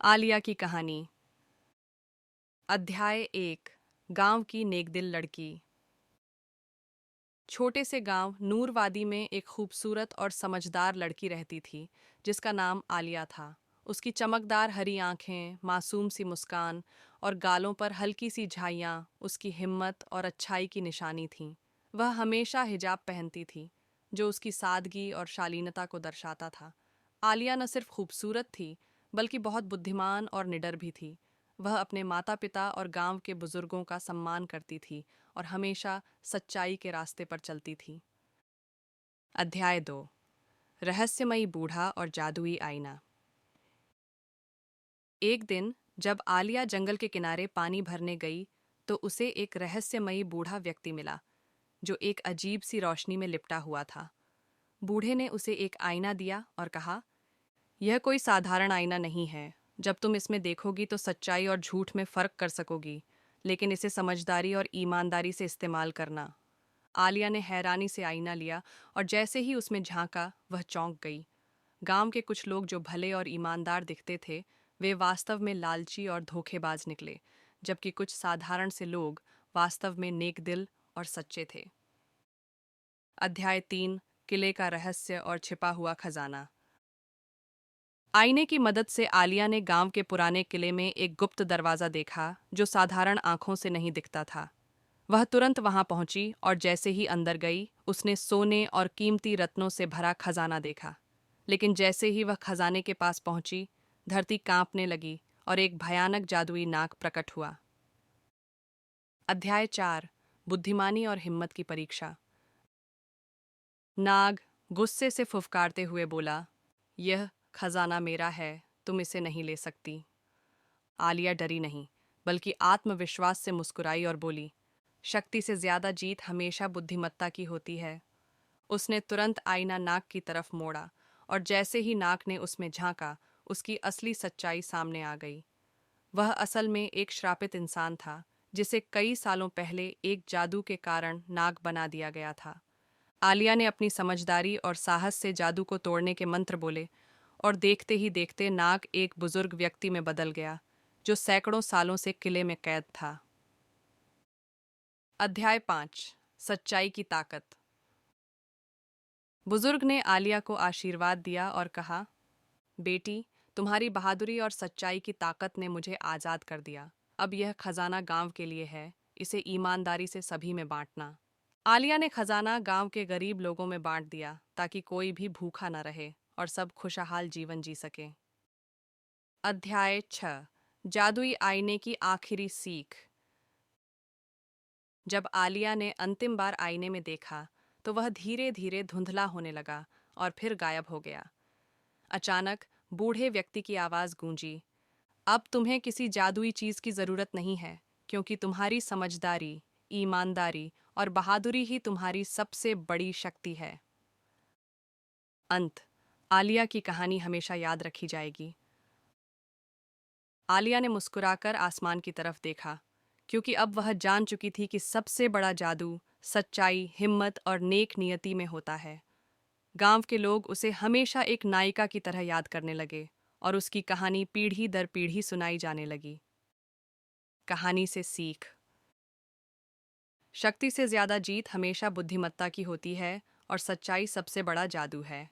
आलिया की कहानी। अध्याय 1। गांव की नेकदिल लड़की। छोटे से गांव नूरवादी में एक खूबसूरत और समझदार लड़की रहती थी जिसका नाम आलिया था। उसकी चमकदार हरी आंखें, मासूम सी मुस्कान और गालों पर हल्की सी झाइयाँ उसकी हिम्मत और अच्छाई की निशानी थीं। वह हमेशा हिजाब पहनती थी, जो उसकी सादगी और शालीनता को दर्शाता था। आलिया न सिर्फ खूबसूरत थी, बल्कि बहुत बुद्धिमान और निडर भी थी। वह अपने माता पिता और गांव के बुजुर्गों का सम्मान करती थी और हमेशा सच्चाई के रास्ते पर चलती थी। अध्याय 2। रहस्यमयी बूढ़ा और जादुई आईना। एक दिन जब आलिया जंगल के किनारे पानी भरने गई तो उसे एक रहस्यमयी बूढ़ा व्यक्ति मिला, जो एक अजीब सी रोशनी में लिपटा हुआ था। बूढ़े ने उसे एक आईना दिया और कहा, यह कोई साधारण आईना नहीं है। जब तुम इसमें देखोगी तो सच्चाई और झूठ में फर्क कर सकोगी, लेकिन इसे समझदारी और ईमानदारी से इस्तेमाल करना। आलिया ने हैरानी से आईना लिया और जैसे ही उसमें झांका वह चौंक गई। गांव के कुछ लोग जो भले और ईमानदार दिखते थे, वे वास्तव में लालची और धोखेबाज निकले, जबकि कुछ साधारण से लोग वास्तव में नेकदिल और सच्चे थे। अध्याय 3। किले का रहस्य और छिपा हुआ खजाना। आईने की मदद से आलिया ने गांव के पुराने किले में एक गुप्त दरवाजा देखा जो साधारण आंखों से नहीं दिखता था। वह तुरंत वहां पहुंची और जैसे ही अंदर गई उसने सोने और कीमती रत्नों से भरा खजाना देखा। लेकिन जैसे ही वह खजाने के पास पहुंची, धरती कांपने लगी और एक भयानक जादुई नाग प्रकट हुआ। अध्याय 4। बुद्धिमानी और हिम्मत की परीक्षा। नाग गुस्से से फुफकारते हुए बोला, यह खजाना मेरा है, तुम इसे नहीं ले सकती। आलिया डरी नहीं, बल्कि आत्मविश्वास से मुस्कुराई और बोली, शक्ति से ज्यादा जीत हमेशा बुद्धिमत्ता की होती है। उसने तुरंत आईना नाग की तरफ मोड़ा और जैसे ही नाग ने उसमें झांका, उसकी असली सच्चाई सामने आ गई। वह असल में एक श्रापित इंसान था, जिसे कई सालों पहले एक जादू के कारण नाग बना दिया गया था। आलिया ने अपनी समझदारी और साहस से जादू को तोड़ने के मंत्र बोले और देखते ही देखते नाग एक बुजुर्ग व्यक्ति में बदल गया, जो सैकड़ों सालों से किले में कैद था। अध्याय 5। सच्चाई की ताकत। बुजुर्ग ने आलिया को आशीर्वाद दिया और कहा, बेटी, तुम्हारी बहादुरी और सच्चाई की ताकत ने मुझे आज़ाद कर दिया। अब यह खजाना गांव के लिए है, इसे ईमानदारी से सभी में बांटना। आलिया ने खजाना गांव के गरीब लोगों में बांट दिया ताकि कोई भी भूखा न रहे और सब खुशहाल जीवन जी सके। अध्याय 6। जादुई आईने की आखिरी सीख। जब आलिया ने अंतिम बार आईने में देखा तो वह धीरे धीरे धुंधला होने लगा और फिर गायब हो गया। अचानक बूढ़े व्यक्ति की आवाज गूंजी, अब तुम्हें किसी जादुई चीज की जरूरत नहीं है, क्योंकि तुम्हारी समझदारी, ईमानदारी और बहादुरी ही तुम्हारी सबसे बड़ी शक्ति है। अंत। आलिया की कहानी हमेशा याद रखी जाएगी। आलिया ने मुस्कुराकर आसमान की तरफ देखा, क्योंकि अब वह जान चुकी थी कि सबसे बड़ा जादू सच्चाई, हिम्मत और नेक नियति में होता है। गांव के लोग उसे हमेशा एक नायिका की तरह याद करने लगे और उसकी कहानी पीढ़ी दर पीढ़ी सुनाई जाने लगी। कहानी से सीख। शक्ति से ज्यादा जीत हमेशा बुद्धिमत्ता की होती है और सच्चाई सबसे बड़ा जादू है।